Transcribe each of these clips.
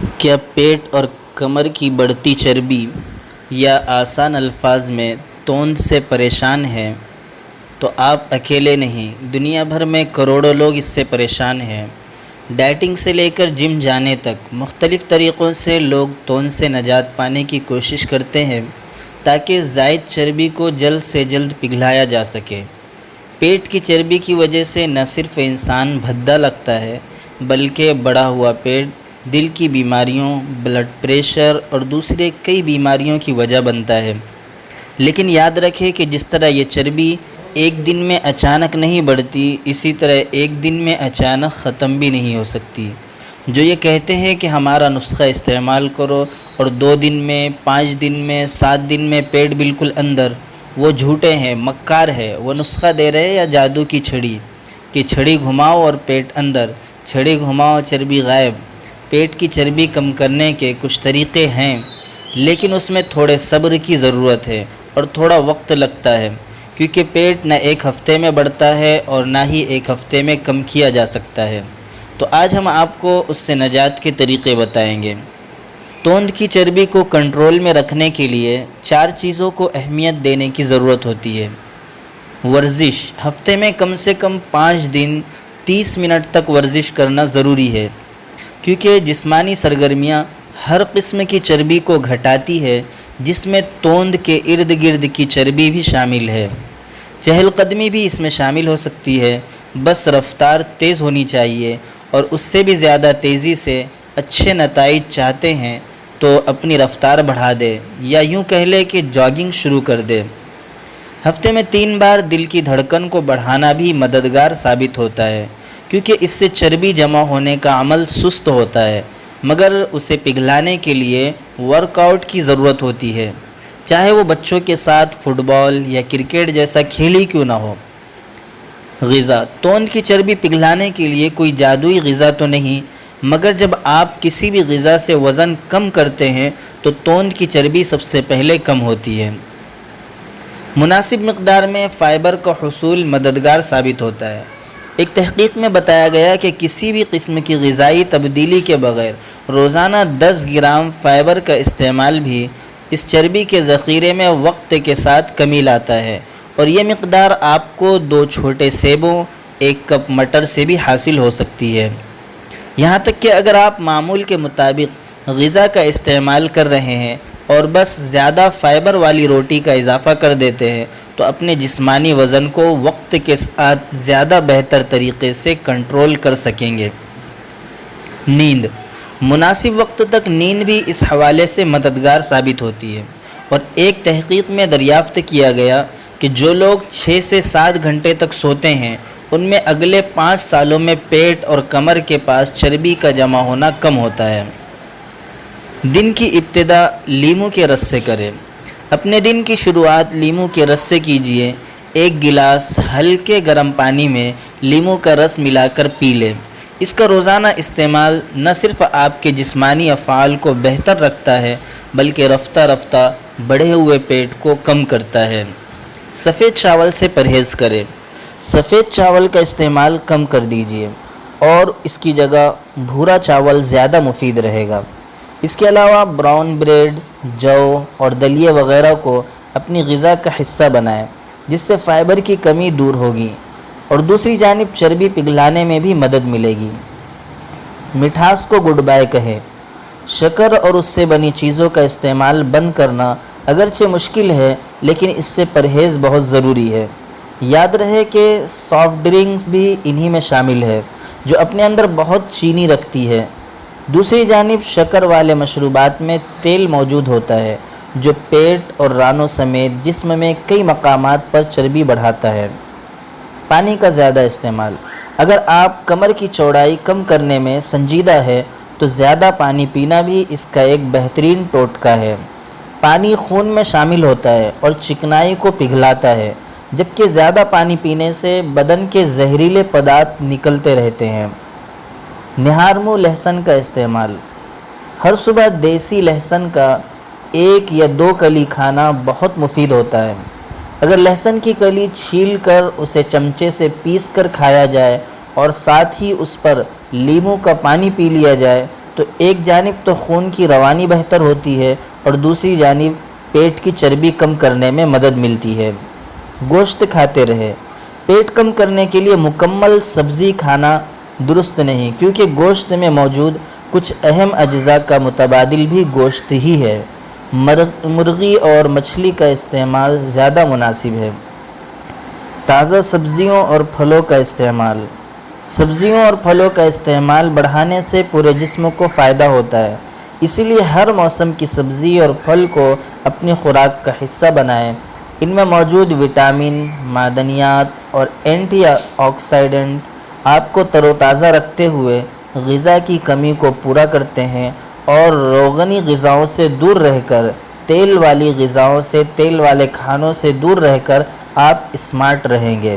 کیا پیٹ اور کمر کی بڑھتی چربی یا آسان الفاظ میں توند سے پریشان ہیں؟ تو آپ اکیلے نہیں، دنیا بھر میں کروڑوں لوگ اس سے پریشان ہیں۔ ڈائٹنگ سے لے کر جم جانے تک مختلف طریقوں سے لوگ توند سے نجات پانے کی کوشش کرتے ہیں تاکہ زائد چربی کو جلد سے جلد پگھلایا جا سکے۔ پیٹ کی چربی کی وجہ سے نہ صرف انسان بھدا لگتا ہے بلکہ بڑھا ہوا پیٹ دل کی بیماریوں، بلڈ پریشر اور دوسرے کئی بیماریوں کی وجہ بنتا ہے۔ لیکن یاد رکھیں کہ جس طرح یہ چربی ایک دن میں اچانک نہیں بڑھتی، اسی طرح ایک دن میں اچانک ختم بھی نہیں ہو سکتی۔ جو یہ کہتے ہیں کہ ہمارا نسخہ استعمال کرو اور 2 دن میں، 5 دن میں، 7 دن میں پیٹ بالکل اندر، وہ جھوٹے ہیں، مکار ہے۔ وہ نسخہ دے رہے یا جادو کی چھڑی کہ چھڑی گھماؤ اور پیٹ اندر، چھڑی گھماؤ چربی غائب۔ پیٹ کی چربی کم کرنے کے کچھ طریقے ہیں، لیکن اس میں تھوڑے صبر کی ضرورت ہے اور تھوڑا وقت لگتا ہے، کیونکہ پیٹ نہ ایک ہفتے میں بڑھتا ہے اور نہ ہی ایک ہفتے میں کم کیا جا سکتا ہے۔ تو آج ہم آپ کو اس سے نجات کے طریقے بتائیں گے۔ توند کی چربی کو کنٹرول میں رکھنے کے لیے 4 چیزوں کو اہمیت دینے کی ضرورت ہوتی ہے۔ ورزش، ہفتے میں کم سے کم 5 دن 30 منٹ تک ورزش کرنا ضروری ہے، کیونکہ جسمانی سرگرمیاں ہر قسم کی چربی کو گھٹاتی ہے، جس میں توند کے ارد گرد کی چربی بھی شامل ہے۔ چہل قدمی بھی اس میں شامل ہو سکتی ہے، بس رفتار تیز ہونی چاہیے، اور اس سے بھی زیادہ تیزی سے اچھے نتائج چاہتے ہیں تو اپنی رفتار بڑھا دے، یا یوں کہہ لے کہ جاگنگ شروع کر دے۔ ہفتے میں 3 بار دل کی دھڑکن کو بڑھانا بھی مددگار ثابت ہوتا ہے، کیونکہ اس سے چربی جمع ہونے کا عمل سست ہوتا ہے، مگر اسے پگھلانے کے لیے ورک آؤٹ کی ضرورت ہوتی ہے، چاہے وہ بچوں کے ساتھ فٹ بال یا کرکٹ جیسا کھیل ہی کیوں نہ ہو۔ غذا، توند کی چربی پگھلانے کے لیے کوئی جادوئی غذا تو نہیں، مگر جب آپ کسی بھی غذا سے وزن کم کرتے ہیں تو توند کی چربی سب سے پہلے کم ہوتی ہے۔ مناسب مقدار میں فائبر کا حصول مددگار ثابت ہوتا ہے۔ ایک تحقیق میں بتایا گیا کہ کسی بھی قسم کی غذائی تبدیلی کے بغیر روزانہ 10 گرام فائبر کا استعمال بھی اس چربی کے ذخیرے میں وقت کے ساتھ کمی لاتا ہے، اور یہ مقدار آپ کو 2 چھوٹے سیبوں، 1 کپ مٹر سے بھی حاصل ہو سکتی ہے۔ یہاں تک کہ اگر آپ معمول کے مطابق غذا کا استعمال کر رہے ہیں اور بس زیادہ فائبر والی روٹی کا اضافہ کر دیتے ہیں تو اپنے جسمانی وزن کو وقت کے ساتھ زیادہ بہتر طریقے سے کنٹرول کر سکیں گے۔ نیند، مناسب وقت تک نیند بھی اس حوالے سے مددگار ثابت ہوتی ہے، اور ایک تحقیق میں دریافت کیا گیا کہ جو لوگ 6 سے 7 گھنٹے تک سوتے ہیں ان میں اگلے 5 سالوں میں پیٹ اور کمر کے پاس چربی کا جمع ہونا کم ہوتا ہے۔ دن کی ابتدا لیموں کے رس سے کریں۔ اپنے دن کی شروعات لیموں کے رس سے کیجیے۔ 1 گلاس ہلکے گرم پانی میں لیموں کا رس ملا کر پی لیں۔ اس کا روزانہ استعمال نہ صرف آپ کے جسمانی افعال کو بہتر رکھتا ہے بلکہ رفتہ رفتہ بڑھے ہوئے پیٹ کو کم کرتا ہے۔ سفید چاول سے پرہیز کریں۔ سفید چاول کا استعمال کم کر دیجیے اور اس کی جگہ بھورا چاول زیادہ مفید رہے گا۔ اس کے علاوہ براؤن بریڈ، جو اور دلیے وغیرہ کو اپنی غذا کا حصہ بنائیں، جس سے فائبر کی کمی دور ہوگی اور دوسری جانب چربی پگھلانے میں بھی مدد ملے گی۔ مٹھاس کو گڈ بائے کہیں۔ شکر اور اس سے بنی چیزوں کا استعمال بند کرنا اگرچہ مشکل ہے، لیکن اس سے پرہیز بہت ضروری ہے۔ یاد رہے کہ سافٹ ڈرنکس بھی انہی میں شامل ہے، جو اپنے اندر بہت چینی رکھتی ہے۔ دوسری جانب شکر والے مشروبات میں تیل موجود ہوتا ہے، جو پیٹ اور رانوں سمیت جسم میں کئی مقامات پر چربی بڑھاتا ہے۔ پانی کا زیادہ استعمال، اگر آپ کمر کی چوڑائی کم کرنے میں سنجیدہ ہے تو زیادہ پانی پینا بھی اس کا ایک بہترین ٹوٹکا ہے۔ پانی خون میں شامل ہوتا ہے اور چکنائی کو پگھلاتا ہے، جبکہ زیادہ پانی پینے سے بدن کے زہریلے پدارث نکلتے رہتے ہیں۔ نہار منہ لہسن کا استعمال، ہر صبح دیسی لہسن کا 1 یا 2 کلی کھانا بہت مفید ہوتا ہے۔ اگر لہسن کی کلی چھیل کر اسے چمچے سے پیس کر کھایا جائے اور ساتھ ہی اس پر لیموں کا پانی پی لیا جائے تو تو ایک جانب تو خون کی روانی بہتر ہوتی ہے اور دوسری جانب پیٹ کی چربی کم کرنے میں مدد ملتی ہے۔ گوشت کھاتے رہے۔ پیٹ کم کرنے کے لیے مکمل سبزی کھانا درست نہیں، کیونکہ گوشت میں موجود کچھ اہم اجزاء کا متبادل بھی گوشت ہی ہے۔ مرغی اور مچھلی کا استعمال زیادہ مناسب ہے۔ تازہ سبزیوں اور پھلوں کا استعمال۔ سبزیوں اور پھلوں کا استعمال بڑھانے سے پورے جسم کو فائدہ ہوتا ہے، اسی لیے ہر موسم کی سبزی اور پھل کو اپنی خوراک کا حصہ بنائیں۔ ان میں موجود وٹامن، معدنیات اور اینٹی آکسیڈنٹ آپ کو تر و تازہ رکھتے ہوئے غذا کی کمی کو پورا کرتے ہیں اور روغنی غذاؤں سے دور رہ کر، تیل والی غذاؤں سے، تیل والے کھانوں سے دور رہ کر آپ اسمارٹ رہیں گے۔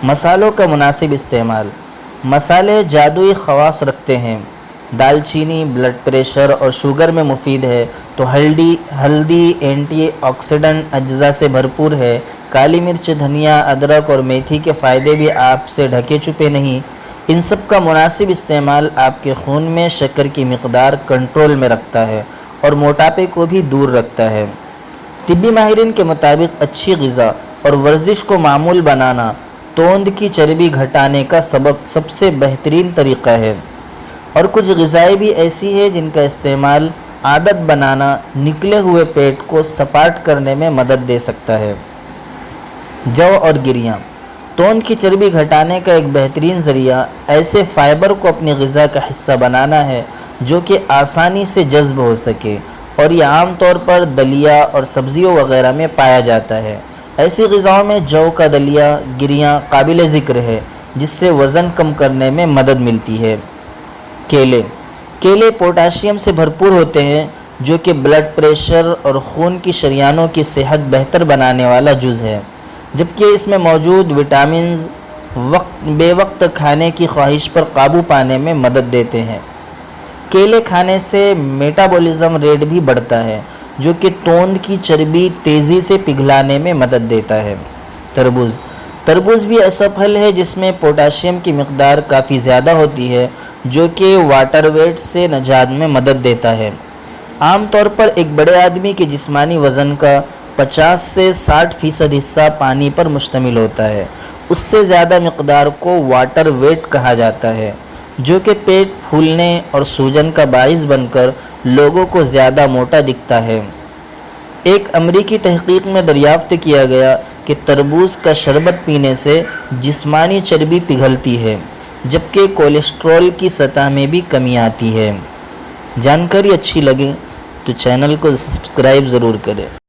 مصالحوں کا مناسب استعمال۔ مصالحے جادوئی خواص رکھتے ہیں۔ دال چینی بلڈ پریشر اور شوگر میں مفید ہے، تو ہلدی اینٹی آکسیڈنٹ اجزاء سے بھرپور ہے۔ کالی مرچ، دھنیا، ادرک اور میتھی کے فائدے بھی آپ سے ڈھکے چھپے نہیں۔ ان سب کا مناسب استعمال آپ کے خون میں شکر کی مقدار کنٹرول میں رکھتا ہے اور موٹاپے کو بھی دور رکھتا ہے۔ طبی ماہرین کے مطابق اچھی غذا اور ورزش کو معمول بنانا توند کی چربی گھٹانے کا سب سے بہترین طریقہ ہے، اور کچھ غذائیں بھی ایسی ہیں جن کا استعمال عادت بنانا نکلے ہوئے پیٹ کو سپاٹ کرنے میں مدد دے سکتا ہے۔ جو اور گریاں۔ توند کی چربی گھٹانے کا ایک بہترین ذریعہ ایسے فائبر کو اپنی غذا کا حصہ بنانا ہے جو کہ آسانی سے جذب ہو سکے، اور یہ عام طور پر دلیا اور سبزیوں وغیرہ میں پایا جاتا ہے۔ ایسی غذاؤں میں جو کا دلیا، گریاں قابل ذکر ہے، جس سے وزن کم کرنے میں مدد ملتی ہے۔ کیلے پوٹاشیم سے بھرپور ہوتے ہیں، جو کہ بلڈ پریشر اور خون کی شریانوں کی صحت بہتر بنانے والا جز ہے، جبکہ اس میں موجود وٹامنز بے وقت کھانے کی خواہش پر قابو پانے میں مدد دیتے ہیں۔ کیلے کھانے سے میٹابولزم ریٹ بھی بڑھتا ہے، جو کہ توند کی چربی تیزی سے پگھلانے میں مدد دیتا ہے۔ تربوز بھی ایسا پھل ہے جس میں پوٹاشیم کی مقدار کافی زیادہ ہوتی ہے، جو کہ واٹر ویٹ سے نجات میں مدد دیتا ہے۔ عام طور پر ایک بڑے آدمی کے جسمانی وزن کا 50 سے 60% حصہ پانی پر مشتمل ہوتا ہے۔ اس سے زیادہ مقدار کو واٹر ویٹ کہا جاتا ہے، جو کہ پیٹ پھولنے اور سوجن کا باعث بن کر لوگوں کو زیادہ موٹا دکھتا ہے۔ ایک امریکی تحقیق میں دریافت کیا گیا کہ تربوز کا شربت پینے سے جسمانی چربی پگھلتی ہے، جبکہ کولیسٹرول کی سطح میں بھی کمی آتی ہے۔ جانکاری اچھی لگے تو چینل کو سبسکرائب ضرور کریں۔